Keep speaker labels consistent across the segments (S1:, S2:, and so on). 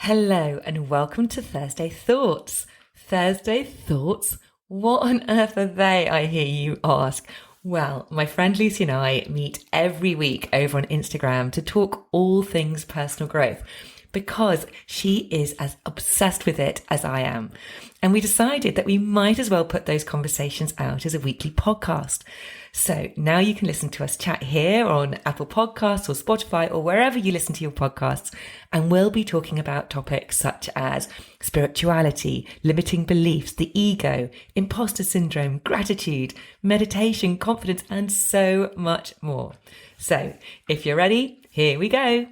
S1: Hello and welcome to Thursday Thoughts. Thursday Thoughts? What on earth are they, I hear you ask? Well, my friend Lucy and I meet every week over on Instagram to talk all things personal growth because she is as obsessed with it as I am. And we decided that we might as well put those conversations out as a weekly podcast. So now you can listen to us chat here on Apple Podcasts or Spotify or wherever you listen to your podcasts. And we'll be talking about topics such as spirituality, limiting beliefs, the ego, imposter syndrome, gratitude, meditation, confidence, and so much more. So if you're ready, here we go.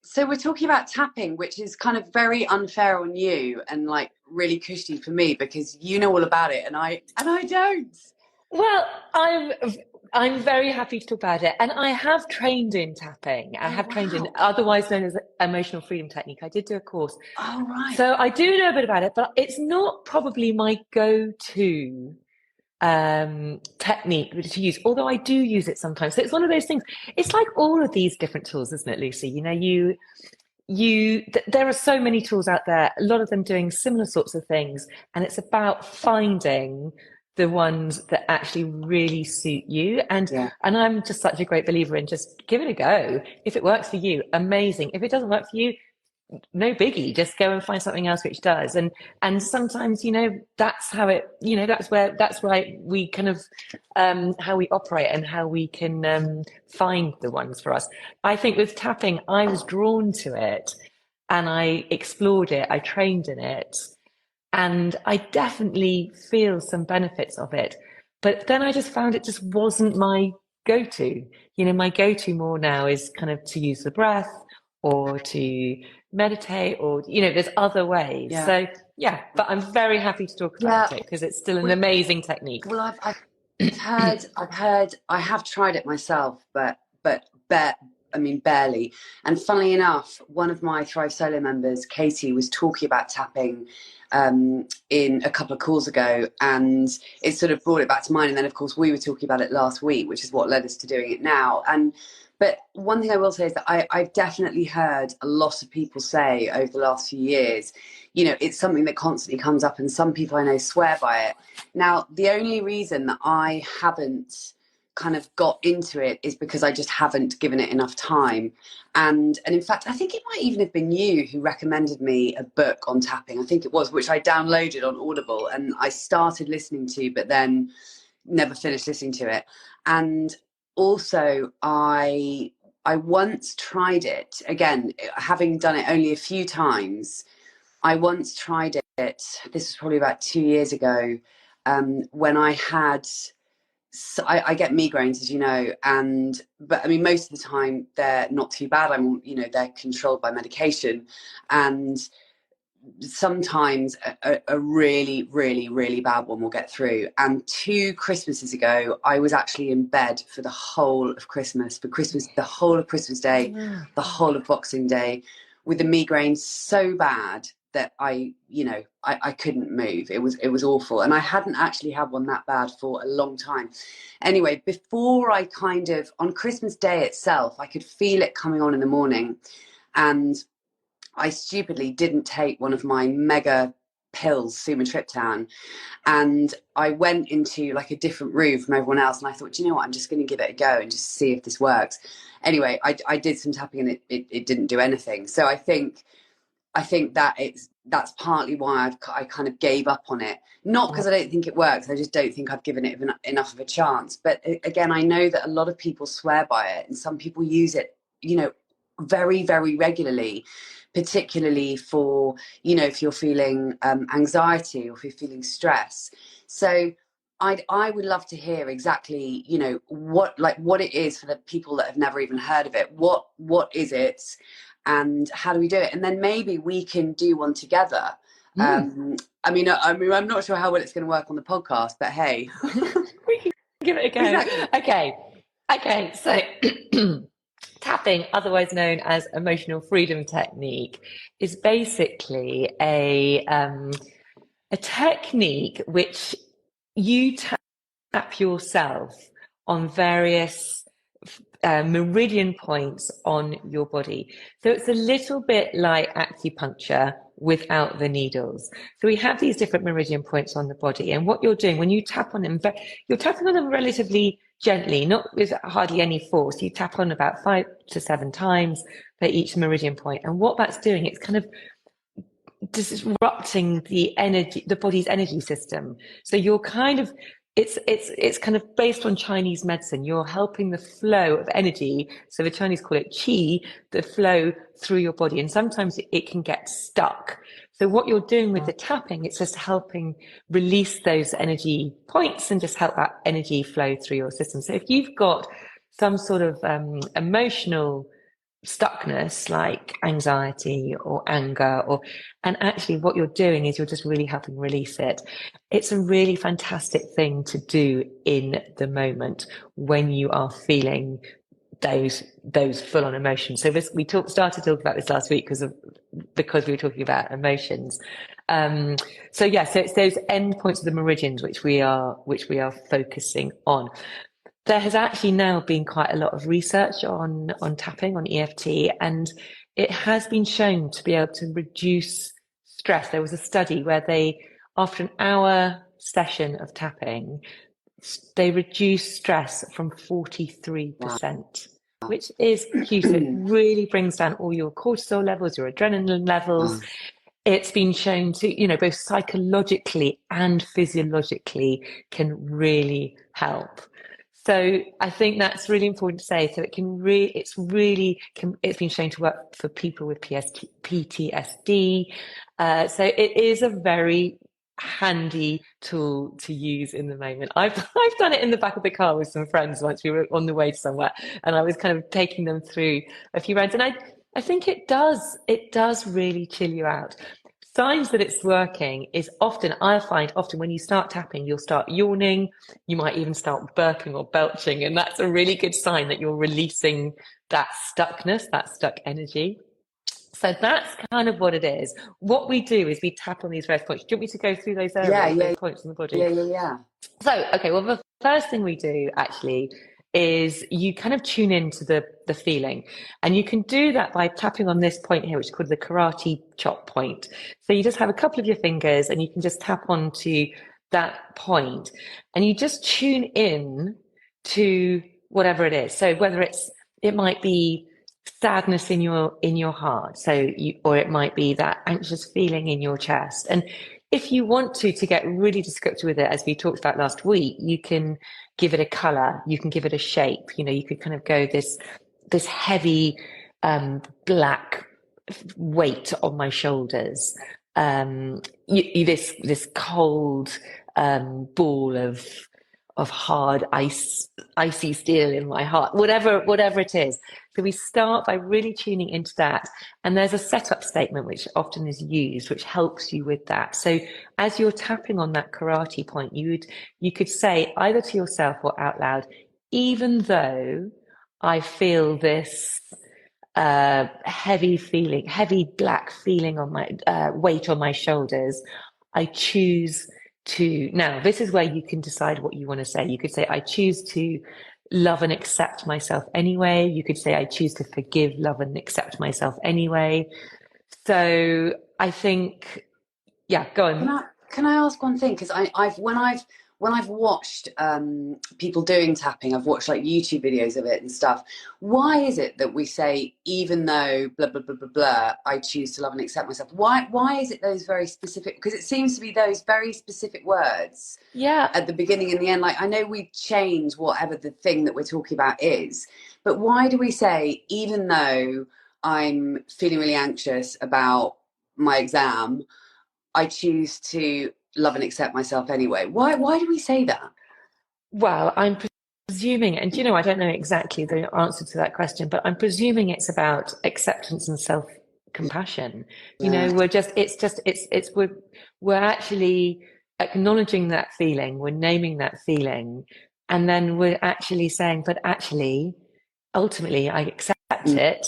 S2: So we're talking about tapping, which is kind of very unfair on you and like really cushy for me because you know all about it and I don't.
S1: Well, I'm very happy to talk about it, and I have trained in tapping. I have trained in,
S2: Wow.
S1: otherwise known as emotional freedom technique. I did do a course,
S2: Oh, right.
S1: so I do know a bit about it, but it's not probably my go-to technique to use. Although I do use it sometimes. So it's one of those things. It's like all of these different tools, isn't it, Lucy? You know, there are so many tools out there. A lot of them doing similar sorts of things, and it's about finding the ones that actually really suit you.
S2: Yeah.
S1: And I'm just such a great believer in just give it a go. If it works for you, amazing. If it doesn't work for you, no biggie. Just go and find something else which does. And sometimes, that's how it, that's why we kind of how we operate and how we can find the ones for us. I think with tapping, I was drawn to it and I explored it, I trained in it. And I definitely feel some benefits of it. But then I just found it just wasn't my go-to. My go-to more now is kind of to use the breath or to meditate or, there's other ways.
S2: Yeah.
S1: So, yeah, but I'm very happy to talk about it because it's still an amazing technique.
S2: Well, I have tried it myself, but barely. And funnily enough, one of my Thrive Solo members, Katie, was talking about tapping in a couple of calls ago, and it sort of brought it back to mind. And then, of course, we were talking about it last week, which is what led us to doing it now. But one thing I will say is that I've definitely heard a lot of people say over the last few years, it's something that constantly comes up, and some people I know swear by it. Now, the only reason that I haven't kind of got into it is because I just haven't given it enough time. And in fact, I think it might even have been you who recommended me a book on tapping. I think it was, which I downloaded on Audible and I started listening to, but then never finished listening to it. And also I once tried it, again, having done it only a few times. I once tried it, this was probably about 2 years ago, when I had, I get migraines, as you know, but I mean, most of the time they're not too bad. They're controlled by medication, and sometimes a really, really, really bad one will get through. And 2 Christmases ago, I was actually in bed for the whole of Christmas, the whole of Christmas Day, the whole of Boxing Day, with the migraine so bad that I couldn't move. It was awful. And I hadn't actually had one that bad for a long time. Anyway, before on Christmas Day itself, I could feel it coming on in the morning. And I stupidly didn't take one of my mega pills, sumatriptan, and I went into like a different room from everyone else. And I thought, you know what, I'm just going to give it a go and just see if this works. Anyway, I did some tapping and it didn't do anything. So I think that's partly why I kind of gave up on it. Not because I don't think it works. I just don't think I've given it enough of a chance. But again, I know that a lot of people swear by it, and some people use it, very, very regularly, particularly for, if you're feeling anxiety or if you're feeling stress. So I would love to hear exactly, what it is for the people that have never even heard of it. What is it? And how do we do it? And then maybe we can do one together. I'm not sure how well it's going to work on the podcast, but hey,
S1: We can give it a go. Exactly. Okay. So tapping, otherwise known as emotional freedom technique, is basically a technique which you tap yourself on various meridian points on your body. So it's a little bit like acupuncture without the needles. So we have these different meridian points on the body, and what you're doing when you tap on them, you're tapping on them relatively gently, not with hardly any force. You tap on about 5 to 7 times for each meridian point, and what that's doing, it's kind of disrupting the energy, the body's energy system. So you're kind of, it's kind of based on Chinese medicine. You're helping the flow of energy. So the Chinese call it qi, the flow through your body. And sometimes it can get stuck. So what you're doing with the tapping, it's just helping release those energy points and just help that energy flow through your system. So if you've got some sort of emotional stuckness like anxiety or anger, or and actually what you're doing is you're just really helping release it. It's a really fantastic thing to do in the moment when you are feeling those full-on emotions. So this, started talking about this last week because we were talking about emotions. So yeah, so it's those end points of the meridians which we are focusing on. There has actually now been quite a lot of research on tapping, on EFT, and it has been shown to be able to reduce stress. There was a study where after an hour session of tapping, they reduced stress from 43%, which is huge. It really brings down all your cortisol levels, your adrenaline levels. It's been shown to, both psychologically and physiologically can really help. So I think that's really important to say. So it's been shown to work for people with PTSD. So it is a very handy tool to use in the moment. I've done it in the back of the car with some friends once we were on the way to somewhere, and I was kind of taking them through a few rounds, and I think it does really chill you out. Signs that it's working is I find often when you start tapping, you'll start yawning, you might even start burping or belching, and that's a really good sign that you're releasing that stuckness, that stuck energy. So that's kind of what it is. What we do is we tap on these various points. Do you want me to go through those areas, those points in the body?
S2: Yeah.
S1: So, okay, well, the first thing we do actually is you kind of tune into the feeling, and you can do that by tapping on this point here, which is called the karate chop point. So you just have a couple of your fingers and you can just tap onto that point, and you just tune in to whatever it is. So whether it might be sadness in your heart, or it might be that anxious feeling in your chest. And if you want to get really descriptive with it, as we talked about last week, you can give it a color, you can give it a shape. You could kind of go this heavy black weight on my shoulders, this cold ball of hard icy steel in my heart, whatever it is. So we start by really tuning into that. And there's a setup statement which often is used, which helps you with that. So as you're tapping on that karate point, you could say either to yourself or out loud, even though I feel this heavy black feeling on my weight on my shoulders, I choose to, now this is where you can decide what you want to say. You could say, I choose to love and accept myself anyway. You could say, I choose to forgive, love and accept myself anyway. So I think, yeah, go on.
S2: Can I ask one thing? Because when I've watched people doing tapping, I've watched like YouTube videos of it and stuff. Why is it that we say, even though blah blah blah blah blah, I choose to love and accept myself? Why is it those very specific? Because it seems to be those very specific words.
S1: Yeah.
S2: At the beginning and the end. Like, I know we change whatever the thing that we're talking about is, but why do we say, even though I'm feeling really anxious about my exam, I choose to love and accept myself anyway? Why do we say that?
S1: Well, I'm presuming, and I don't know exactly the answer to that question, but I'm presuming it's about acceptance and self-compassion.
S2: Yeah.
S1: We're actually acknowledging that feeling, we're naming that feeling, and then we're actually saying, but actually, ultimately, I accept it.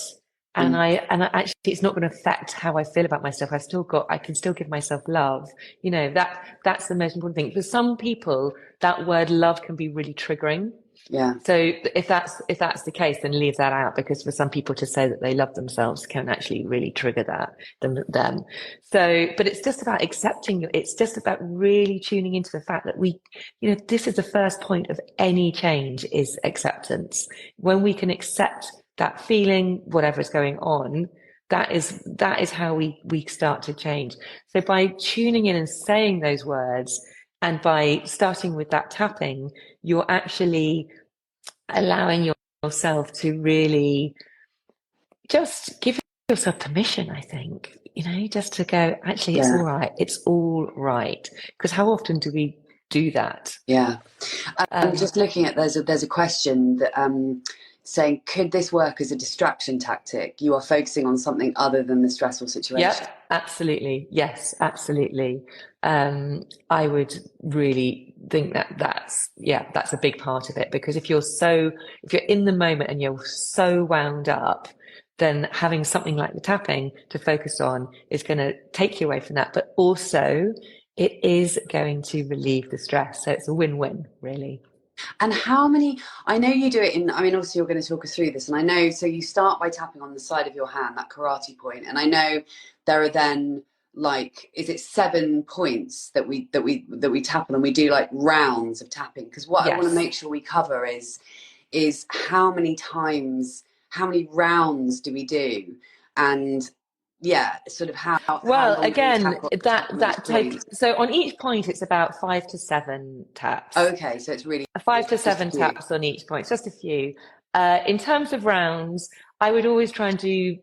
S1: And I actually, it's not going to affect how I feel about myself. I can still give myself love. That's the most important thing. For some people, that word love can be really triggering.
S2: Yeah.
S1: So if that's the case, then leave that out, because for some people to say that they love themselves can actually really trigger them. So, but it's just about accepting. It's just about really tuning into the fact that this is the first point of any change, is acceptance. When we can accept that feeling, whatever is going on, that is how we start to change. So by tuning in and saying those words, and by starting with that tapping, you're actually allowing yourself to really just give yourself permission, I think, just to go, actually, it's
S2: Yeah.
S1: all right. It's all right. Because how often do we do that?
S2: Yeah. I'm
S1: Um,
S2: just looking at, there's a question that saying, could this work as a distraction tactic? You are focusing on something other than the stressful situation.
S1: Yep, absolutely. Yes, absolutely. I would really think that that's a big part of it, because if you're in the moment and you're so wound up, then having something like the tapping to focus on is going to take you away from that. But also it is going to relieve the stress. So it's a win-win, really.
S2: And how many, I know you do it in, I mean, obviously you're going to talk us through this, and I know, so you start by tapping on the side of your hand, that karate point, and I know there are then, like, is it 7 points that we tap on, and we do like rounds of tapping? Because what I want to
S1: Yes.
S2: make sure we cover is how many times, how many rounds do we do, and yeah, sort of how
S1: Well,
S2: long do we
S1: again,
S2: tap on each
S1: that take
S2: point?
S1: so on each point it's about 5 to 7 taps.
S2: Okay, so it's really
S1: Five to
S2: just a
S1: seven
S2: few.
S1: taps on each point, just a few. In terms of rounds, I would always try and do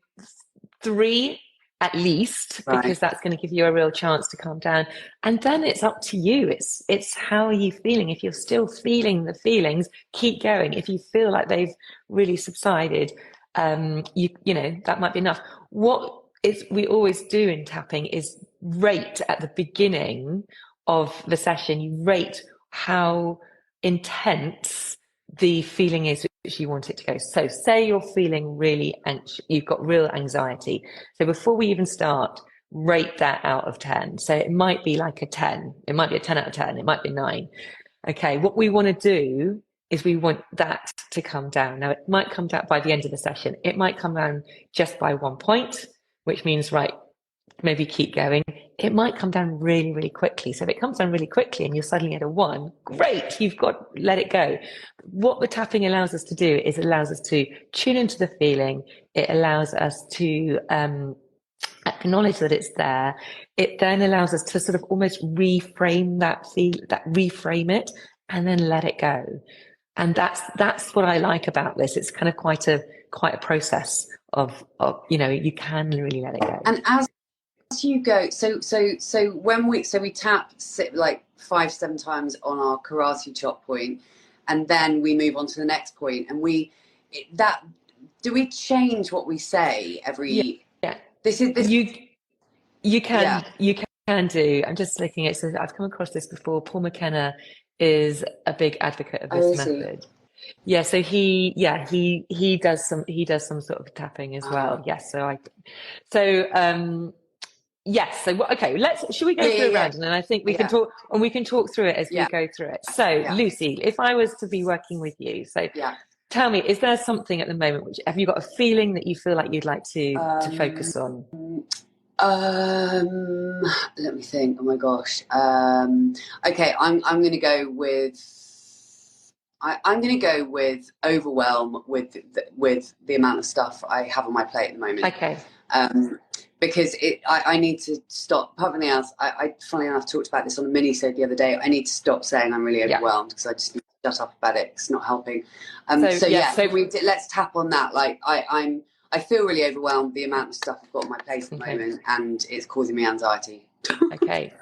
S1: 3 at least,
S2: Right.
S1: because that's going to give you a real chance to calm down. And then it's up to you. It's how are you feeling? If you're still feeling the feelings, keep going. If you feel like they've really subsided, that might be enough. What is we always do in tapping is rate at the beginning of the session. You rate how intense the feeling is which you want it to go. So say you're feeling really anxious, you've got real anxiety. So before we even start, rate that out of 10. So it might be like a 10. It might be a 10 out of 10. It might be 9. Okay. What we want to do is we want that to come down. Now it might come down by the end of the session. It might come down just by 1 point, which means, right, maybe keep going. It might come down really, really quickly. So if it comes down really quickly and you're suddenly at a 1, great, you've got, let it go. What the tapping allows us to do is it allows us to tune into the feeling. It allows us to acknowledge that it's there. It then allows us to sort of almost reframe reframe it, and then let it go. And that's what I like about this. It's kind of quite a process of you can really let it go.
S2: And as you go, so when we tap like 5 to 7 times on our karate chop point, and then we move on to the next point, and that do we change what we say every?
S1: Yeah.
S2: This is this.
S1: You
S2: Yeah.
S1: can do. I'm just looking at. So I've come across this before. Paul McKenna is a big advocate of
S2: Oh,
S1: this
S2: is he?
S1: method. Yeah, so he does some sort of tapping as well. Yes, yes. So okay, should we go
S2: Yeah,
S1: through
S2: yeah,
S1: it
S2: yeah,
S1: round, and then I think
S2: yeah,
S1: we can talk through it as we
S2: yeah,
S1: go through it. So
S2: yeah,
S1: Lucy, if I was to be working with you, so
S2: yeah.
S1: tell me, is there something at the moment which have you got a feeling that you feel like you'd like to
S2: Um,
S1: focus on?
S2: um, Let me think. Oh my gosh. Okay, I'm going to go with. I'm going to go with overwhelm with the amount of stuff I have on my plate at the moment.
S1: Okay.
S2: Because I need to stop. Apart from anything else, I funnily enough talked about this on a mini-sode the other day. I need to stop saying I'm really
S1: Yeah.
S2: overwhelmed, because I just need to shut up about it. It's not helping. Let's tap on that. Like I feel really overwhelmed with the amount of stuff I've got on my plate at the moment, and it's causing me anxiety.
S1: Okay.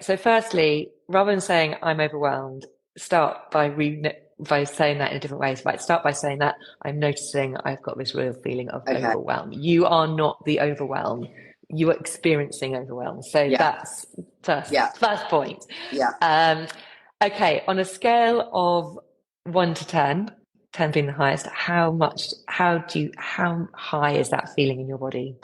S1: So firstly, rather than saying I'm overwhelmed, start by saying that in a different way. Right. Start by saying that I'm noticing I've got this real feeling of
S2: Okay.
S1: overwhelm. You are not the overwhelm. You are experiencing overwhelm. So that's first point.
S2: Yeah.
S1: Okay. On a scale of 1 to 10, 10 being the highest, how high is that feeling in your body?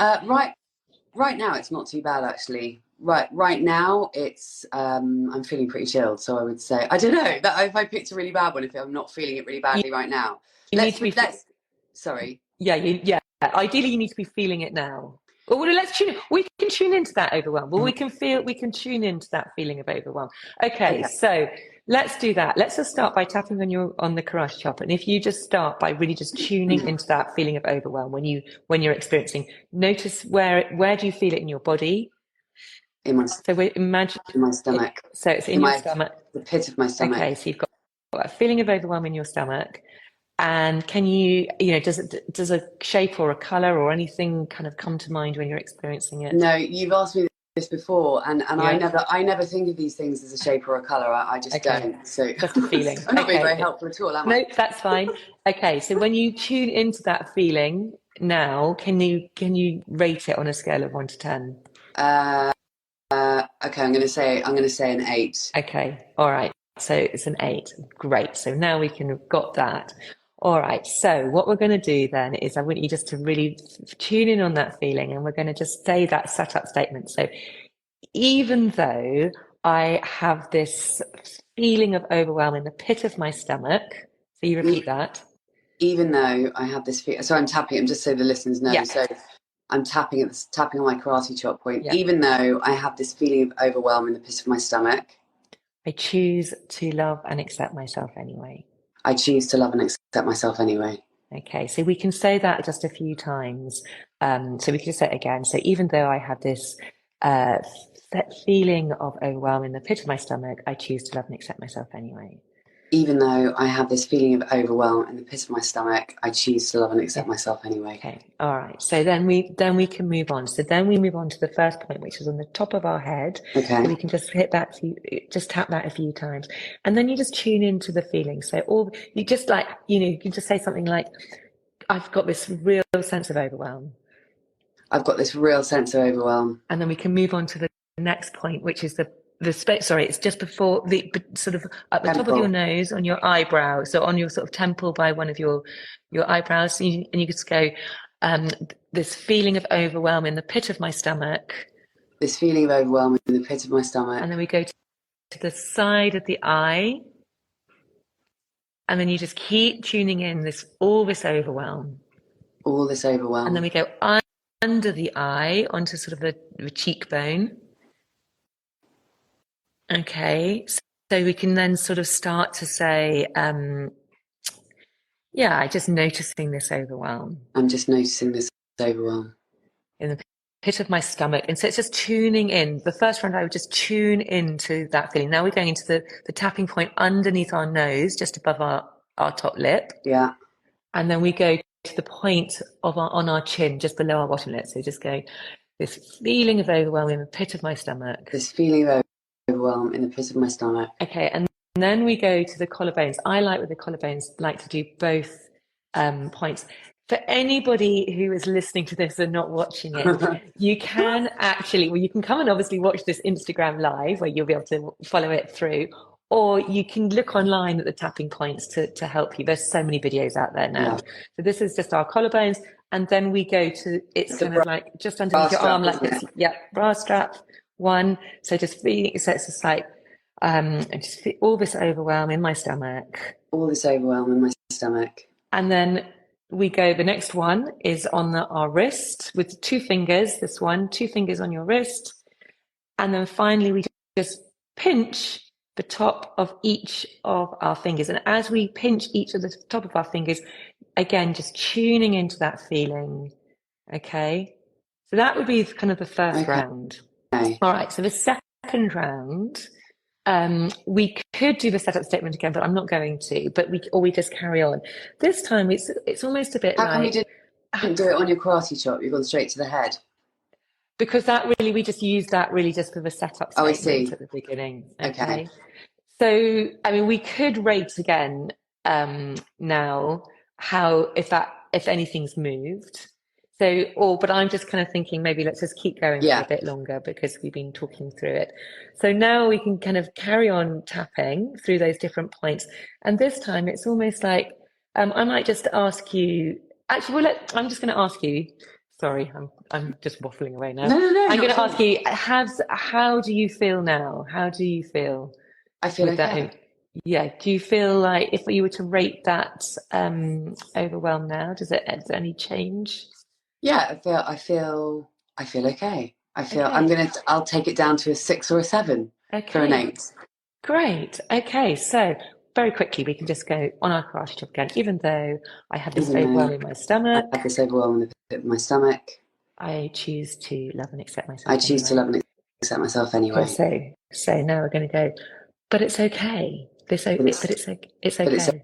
S2: Right now, it's not too bad actually. Right now it's I'm feeling pretty chilled, so I would say I don't know that if I picked a really bad one, if I'm not feeling it really
S1: You,
S2: badly right now.
S1: you need to be.
S2: Let's sorry.
S1: Yeah, yeah. Ideally, you need to be feeling it now. Well, let's tune. We can tune into that overwhelm. Well, we can feel. We can tune into that feeling of overwhelm. Okay,
S2: Okay.
S1: so let's do that. Let's just start by tapping on the karate chop, and if you just start by really just tuning into that feeling of overwhelm when you're experiencing, notice where do you feel it in your body?
S2: In my
S1: So we imagine
S2: in my stomach,
S1: so it's in
S2: in
S1: your
S2: my
S1: stomach.
S2: the pit of my stomach.
S1: Okay, so you've got a feeling of overwhelm in your stomach. And can does a shape or a color or anything kind of come to mind when you're experiencing it?
S2: No, you've asked me this before, and
S1: Yeah.
S2: I never think of these things as a shape or a color. I just
S1: Okay.
S2: don't. So
S1: Just a feeling.
S2: I'm not being very
S1: Okay.
S2: helpful at all, am I?
S1: No, that's fine. Okay. So when you tune into that feeling now, can you rate it on a scale of 1 to 10?
S2: Okay, I'm going to say an 8.
S1: Okay. All right. So it's an 8. Great. So now we can have got that. All right. So what we're going to do then is I want you just to really tune in on that feeling, and we're going to just say that setup statement. So even though I have this feeling of overwhelm in the pit of my stomach, so you repeat that.
S2: Even though I have this feeling, so I'm tapping. I'm just so the listeners know.
S1: Yeah.
S2: So I'm tapping tapping on my karate chop point.
S1: Yeah.
S2: Even though I have this feeling of overwhelm in the pit of my stomach,
S1: I choose to love and accept myself anyway.
S2: I choose to love and accept myself anyway.
S1: Okay, so we can say that just a few times. So we can just say it again. So even though I have this uh, feeling of overwhelm in the pit of my stomach, I choose to love and accept myself anyway.
S2: Even though I have this feeling of overwhelm in the pit of my stomach, I choose to love and accept
S1: Yeah.
S2: myself anyway.
S1: Okay, all right. So then we can move on. So then we move on to the first point, which is on the top of our head.
S2: Okay.
S1: So we can just hit that, just tap that a few times, and then you just tune into the feeling. So all you just like, you can just say something like, "I've got this real sense of overwhelm,"
S2: I've got this real sense of overwhelm.
S1: and then we can move on to the next point, which is the space. Sorry, it's just before the sort of at the top of your nose, on your eyebrow, so on your sort of temple by one of your eyebrows, and you just go, this feeling of overwhelm in the pit of my stomach.
S2: This feeling of overwhelm in the pit of my stomach.
S1: And then we go to the side of the eye, and then you just keep tuning in all this overwhelm.
S2: All this overwhelm.
S1: And then we go under the eye onto sort of the cheekbone. Okay, so we can then sort of start to say, just noticing this overwhelm.
S2: I'm just noticing this overwhelm.
S1: In the pit of my stomach. And so it's just tuning in. The first round, I would just tune into that feeling. Now we're going into the tapping point underneath our nose, just above our top lip.
S2: Yeah.
S1: And then we go to the point on our chin, just below our bottom lip. So just go, this feeling of overwhelm in the pit of my stomach.
S2: This feeling of overwhelm in the pit of my stomach.
S1: Okay, and then we go to the collarbones. I with the collarbones, like to do both points. For anybody who is listening to this and not watching it, you can you can come and obviously watch this Instagram live where you'll be able to follow it through, or you can look online at the tapping points to help you. There's so many videos out there now. Yeah. So this is just our collarbones, and then we go to, it's kind of like just underneath your arm like this. Yeah, bra strap, one. So just feeling, so it's just like, just feel all this overwhelm in my stomach.
S2: All this overwhelm in my stomach.
S1: And then we go, the next one is on our wrist with 2 fingers, this one, 2 fingers on your wrist. And then finally, we just pinch the top of each of our fingers. And as we pinch each of the top of our fingers, again, just tuning into that feeling. Okay. So that would be kind of the first round.
S2: Okay.
S1: All right. So the second round, we could do the setup statement again, but I'm not going to. But we just carry on. This time, it's almost a bit
S2: How come you didn't do it on your karate chop? You've gone straight to the head.
S1: Because we just use that really just for the setup statement at the beginning. Okay. So, I mean, we could rate again now if anything's moved. So, but I'm just kind of thinking maybe let's just keep going for a bit longer because we've been talking through it. So now we can kind of carry on tapping through those different points. And this time it's almost like I might just ask you, actually, I'm just going to ask you. Sorry, I'm just waffling away now.
S2: No, no, no,
S1: I'm
S2: not
S1: going
S2: at
S1: to
S2: all.
S1: ask you, how do you feel now? How do you feel
S2: I feel
S1: with that?
S2: okay.
S1: Yeah, do you feel like if you were to rate that overwhelm now, is there any change?
S2: Yeah, I feel okay.
S1: Okay,
S2: I'll take it down to a 6 or a 7 for an
S1: okay,
S2: 8.
S1: great. Okay, so very quickly we can just go on our karate chop again. Even though I have this
S2: Even
S1: overwhelm
S2: though
S1: in my
S2: I have
S1: stomach,
S2: this overwhelm in the pit of my stomach,
S1: I choose to love and accept
S2: I
S1: myself
S2: choose to
S1: anyway.
S2: love and accept myself
S1: Okay,
S2: anyway.
S1: so now we're going to go, but it's okay.
S2: But it's
S1: It's
S2: but it's
S1: okay.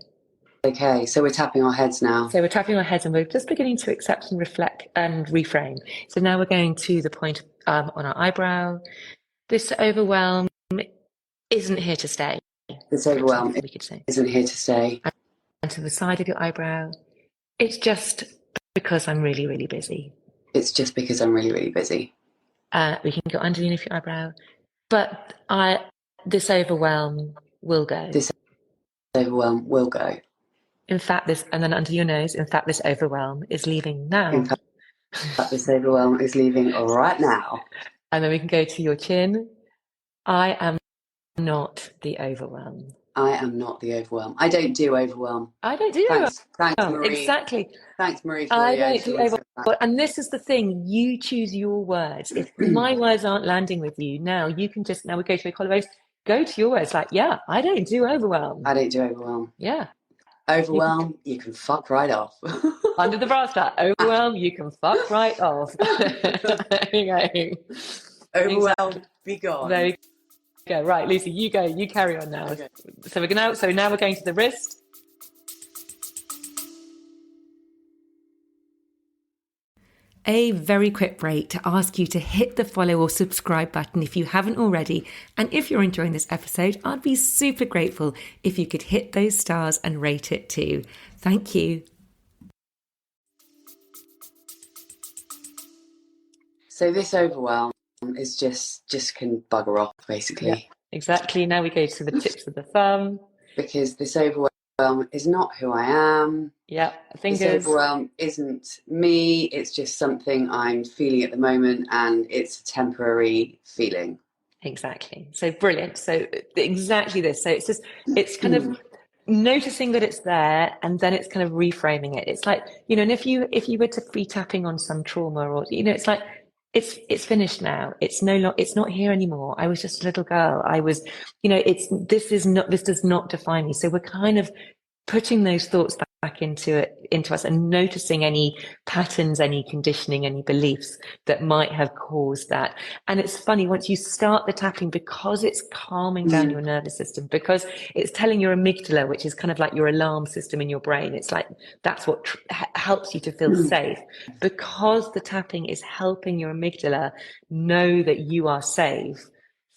S2: okay. So we're tapping our heads now.
S1: So we're tapping our heads and we're just beginning to accept and reflect and reframe. So now we're going to the point on our eyebrow. This overwhelm isn't here to stay.
S2: This
S1: Perhaps
S2: overwhelm
S1: we could say.
S2: isn't here to stay.
S1: And to the side of your eyebrow, it's just because I'm really, really busy.
S2: It's just because I'm really, really busy.
S1: We can go underneath your eyebrow, but this overwhelm will go.
S2: This overwhelm will go.
S1: In fact, and then under your nose, in fact, this overwhelm is leaving
S2: In
S1: now.
S2: fact, this overwhelm is leaving right now.
S1: And then we can go to your chin. I am not the overwhelm.
S2: I am not the overwhelm. I don't do overwhelm.
S1: I don't do
S2: Thanks,
S1: overwhelm.
S2: Marie.
S1: Exactly.
S2: Thanks, Marie
S1: I
S2: Forleo.
S1: don't
S2: She
S1: do
S2: always
S1: overwhelm.
S2: says that.
S1: And this is the thing. You choose your words. If my words aren't landing with you, now you can just, now we go to your collarbones, go to your words like, yeah, I don't do overwhelm.
S2: I don't do overwham.
S1: Yeah.
S2: Overwhelm, you can fuck right off.
S1: Under the brass star, overwhelm, you can fuck right off. There you go.
S2: Overwhelm, be
S1: There
S2: gone.
S1: you go. Right, Lucy, you go. You carry on now.
S2: Okay.
S1: So now we're going to the wrist. A very quick break to ask you to hit the follow or subscribe button if you haven't already. And if you're enjoying this episode, I'd be super grateful if you could hit those stars and rate it too. Thank you.
S2: So this overwhelm is just can bugger off basically.
S1: Yeah, exactly. Now we go to the tips of the thumb.
S2: Because this overwhelm is not who I am.
S1: Yeah,
S2: This
S1: fingers.
S2: overwhelm isn't me. It's just something I'm feeling at the moment, and it's a temporary feeling.
S1: Exactly. So brilliant. So exactly this. So it's kind of noticing that it's there, and then it's kind of reframing it. It's like, and if you were to be tapping on some trauma, or it's like it's finished now. It's it's not here anymore. I was just a little girl. I was, this does not define me. So we're kind of putting those thoughts back into us and noticing any patterns, any conditioning, any beliefs that might have caused that. And it's funny, once you start the tapping, because it's calming down your nervous system, because it's telling your amygdala, which is kind of like your alarm system in your brain, it's like that's what helps you to feel safe, because the tapping is helping your amygdala know that you are safe.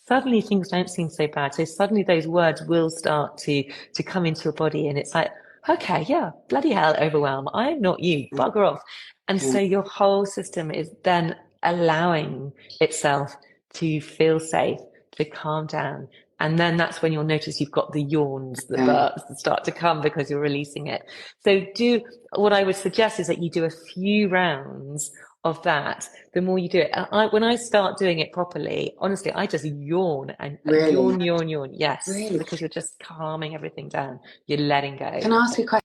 S1: Suddenly things don't seem so bad. So suddenly those words will start to come into your body, and it's like, okay, yeah, bloody hell, overwhelm. I'm not you, bugger off. And so your whole system is then allowing itself to feel safe, to calm down. And then that's when you'll notice you've got the yawns, the burps that start to come because you're releasing it. So what I would suggest is that you do a few rounds of that. The more you do it, when I start doing it properly, honestly, I just yawn and
S2: Really?
S1: yawn. Yes,
S2: Really?
S1: because you're just calming everything down. You're letting go.
S2: Can I ask a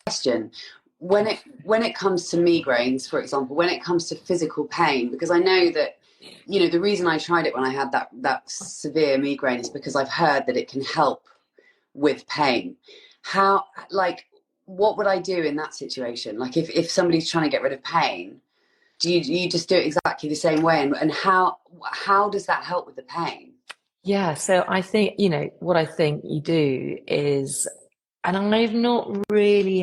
S2: question? When it comes to migraines, for example, when it comes to physical pain, because I know that, the reason I tried it when I had that severe migraine is because I've heard that it can help with pain. What would I do in that situation? Like if somebody's trying to get rid of pain, do you just do it exactly the same way? And how does that help with the pain?
S1: Yeah, so I think, what I think you do is, and I've not really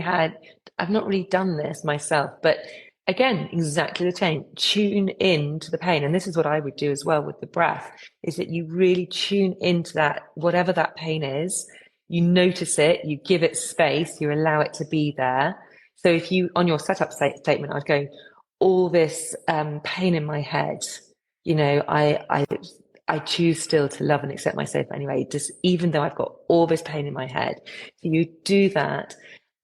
S1: done this myself, but again, exactly the same. Tune in to the pain. And this is what I would do as well with the breath, is that you really tune into that, whatever that pain is, you notice it, you give it space, you allow it to be there. So if on your setup statement, I'd go, all this pain in my head, I choose still to love and accept myself anyway, just even though I've got all this pain in my head. So you do that.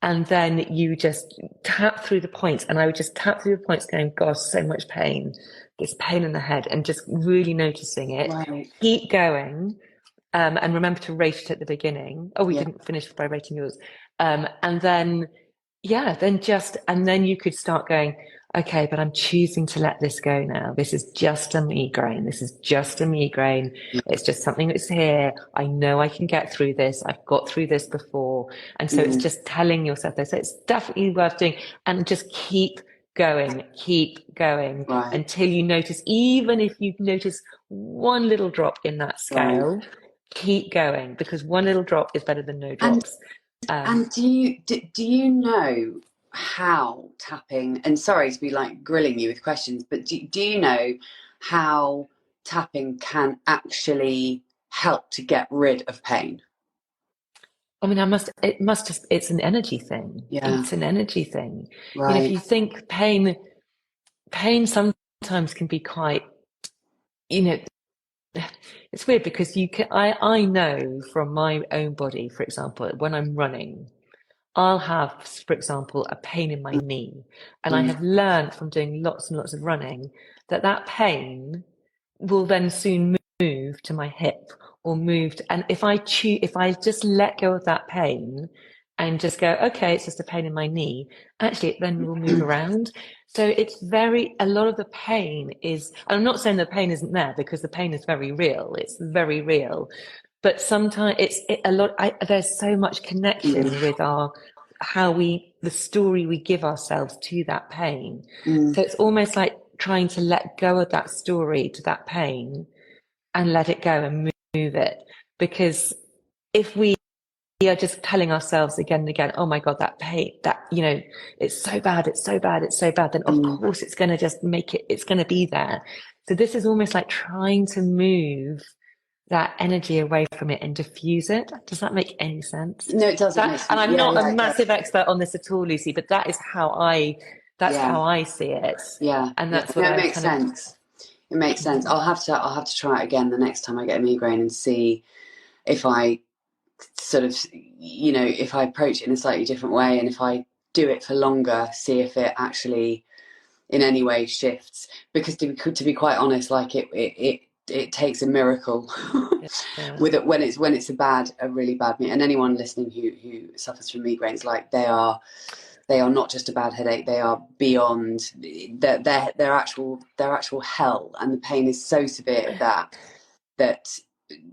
S1: And then you just tap through the points. And I would just tap through the points going, gosh, so much pain, this pain in the head, and just really noticing it.
S2: Right.
S1: Keep going. And remember to rate it at the beginning. Oh, we
S2: Yeah.
S1: didn't finish by rating yours. And then, yeah, and then you could start going, okay, but I'm choosing to let this go now. This is just a migraine. This is just a migraine.
S2: Yeah.
S1: It's just something that's here. I know I can get through this. I've got through this before. And so it's just telling yourself this. So it's definitely worth doing, and just keep going
S2: Right.
S1: until you notice, even if you notice one little drop in that
S2: Right.
S1: scale, keep going, because one little drop is better than no
S2: And
S1: drops.
S2: and do you know how tapping, and sorry to be like grilling you with questions, but do you know how tapping can actually help to get rid of pain?
S1: I mean, it's an energy thing.
S2: Yeah.
S1: It's an energy thing. If
S2: Right.
S1: you think pain sometimes can be quite, you know, it's weird because I know from my own body, for example, when I'm running, I'll have, for example, a pain in my knee. And I
S2: Mm.
S1: have learned from doing lots and lots of running that that pain will then soon move to my hip, or and if I just let go of that pain and just go, okay, it's just a pain in my knee, actually it then will move around. So a lot of the pain is, and I'm not saying the pain isn't there, because the pain is very real. It's very real. But sometimes there's so much connection with the story we give ourselves to that pain.
S2: Mm.
S1: So it's almost like trying to let go of that story to that pain and let it go and move it. Because if we are just telling ourselves again and again, oh my God, that pain, it's so bad, it's so bad, it's so bad, then of
S2: Mm.
S1: course it's going to just it's going to be there. So this is almost like trying to move that energy away from it and diffuse it. Does that make any sense?
S2: No, it doesn't make
S1: And
S2: sense.
S1: I'm
S2: Yeah,
S1: not a
S2: yeah, it does.
S1: massive expert on this at all, Lucy, but that's
S2: Yeah,
S1: how I see it.
S2: yeah,
S1: And
S2: yeah.
S1: that's what
S2: No, it
S1: I'm
S2: makes
S1: kind of,
S2: sense. It makes sense. I'll have to try it again the next time I get a migraine and see if I sort of, if I approach it in a slightly different way, and if I do it for longer, see if it actually in any way shifts. Because to be quite honest, like it takes a miracle
S1: yeah.
S2: with it when it's a really bad migraine. And anyone listening who suffers from migraines, like they are not just a bad headache, they are beyond their actual hell, and the pain is so severe that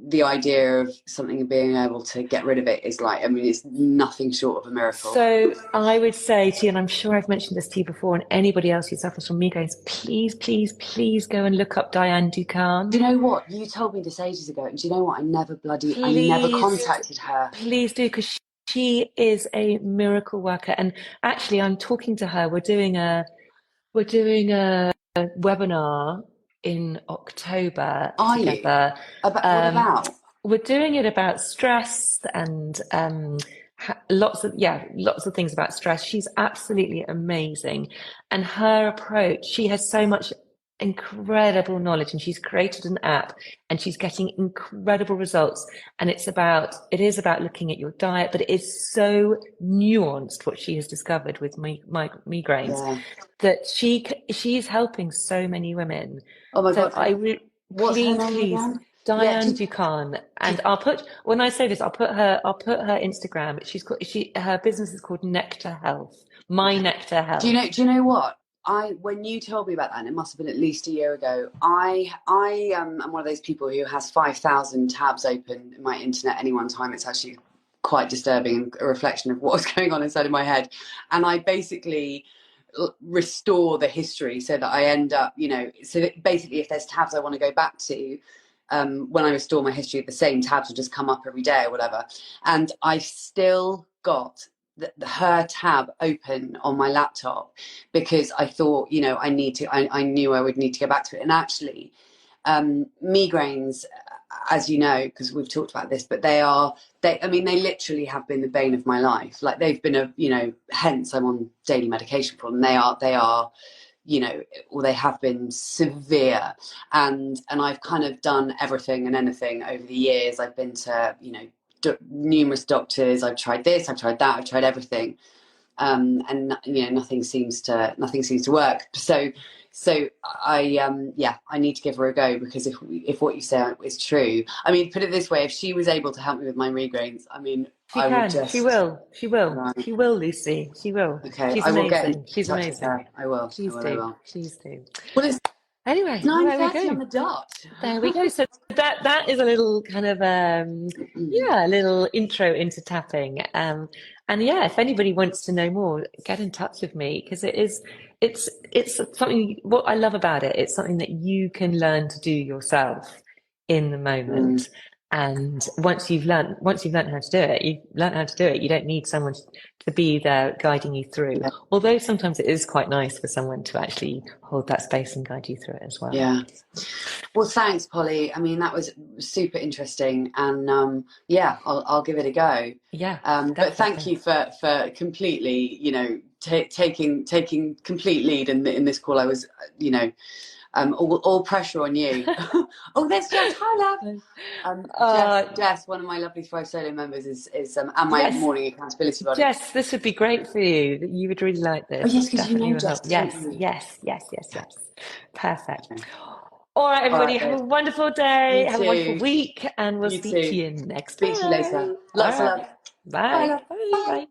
S2: the idea of something being able to get rid of it is like, I mean, it's nothing short of a miracle.
S1: So I would say to you, and I'm sure I've mentioned this to you before, and anybody else who suffers from migraines, please, please, please go and look up Diane
S2: Do
S1: Ducan.
S2: you know what? You told me this ages ago, and do you know what? I never
S1: Please,
S2: contacted her.
S1: please do, because she is a miracle worker. And actually, I'm talking to her. We're doing a webinar in October
S2: Are you?
S1: together.
S2: About what
S1: Um,
S2: about?
S1: we're doing it about stress and lots of things about stress. She's absolutely amazing, and her approach. She has so much incredible knowledge, and she's created an app, and she's getting incredible results. And it is about looking at your diet, but it is so nuanced what she has discovered with my migraines,
S2: Yeah.
S1: that she's helping so many women.
S2: Oh my
S1: So
S2: god. What's her
S1: please,
S2: name
S1: please,
S2: again? Yeah.
S1: Diane Ducan. And when I say this, I'll put her Instagram. Her business is called Nectar Health. My
S2: Okay.
S1: Nectar
S2: Do you know?
S1: Health.
S2: Do you know what? When you told me about that, and it must have been at least a year ago. I am one of those people who has 5,000 tabs open in my internet at any one time. It's actually quite disturbing and a reflection of what's going on inside of my head. And I basically restore the history so that I end up, so that basically if there's tabs I want to go back to, when I restore my history, the same tabs will just come up every day or whatever. And I've still got her tab open on my laptop because I thought, I knew I would need to go back to it. And actually, migraines, as you know, because we've talked about this, but they literally have been the bane of my life. Like they've been hence I'm on daily medication for them. They are, or they have been severe. And I've kind of done everything and anything over the years. I've been to, numerous doctors. I've tried this, I've tried that, I've tried everything, and nothing seems to work. So I need to give her a go, because if what you say is true, I mean, put it this way: if she was able to help me with my migraines, I mean,
S1: She
S2: I would
S1: can. She
S2: just.
S1: will. She will.
S2: Right.
S1: She will, Lucy. She will.
S2: Okay,
S1: She's
S2: I will get in
S1: amazing. She's
S2: touch with
S1: amazing.
S2: her. I will.
S1: Please
S2: I
S1: do.
S2: will.
S1: Please do.
S2: Well, it's
S1: Anyway,
S2: nine
S1: there we
S2: thirty
S1: go.
S2: on the dot.
S1: There we go. So that is a little kind of a little intro into tapping. And yeah, if anybody wants to know more, get in touch with me, because it's something. What I love about it, it's something that you can learn to do yourself in the moment. And once you've learned how to do it, you've learned how to do it. You don't need someone to be there guiding you through.
S2: Yeah.
S1: Although sometimes it is quite nice for someone to actually hold that space and guide you through it as well.
S2: Yeah. Well, thanks, Polly. I mean, that was super interesting, and I'll give it a go.
S1: Yeah.
S2: But thank you for completely, taking complete lead in this call. I was, all pressure on you. Oh, there's Jess. Hi, love. Jess, one of my lovely Thrive Solo members, is and my morning accountability body.
S1: Jess, this would be great for you. You would really like this.
S2: Oh yes, because you
S1: Definitely
S2: know
S1: will
S2: Jess,
S1: help. Yes,
S2: don't you?
S1: yes. Perfect.
S2: Okay.
S1: All right, everybody,
S2: All right,
S1: have a wonderful day.
S2: you
S1: Have a wonderful
S2: too.
S1: week, and we'll
S2: You
S1: speak to
S2: too.
S1: you next
S2: Speak to you later.
S1: time. All
S2: Lots of
S1: right.
S2: love. Bye,
S1: Bye.
S2: love.
S1: Bye.
S2: Bye.
S1: Bye.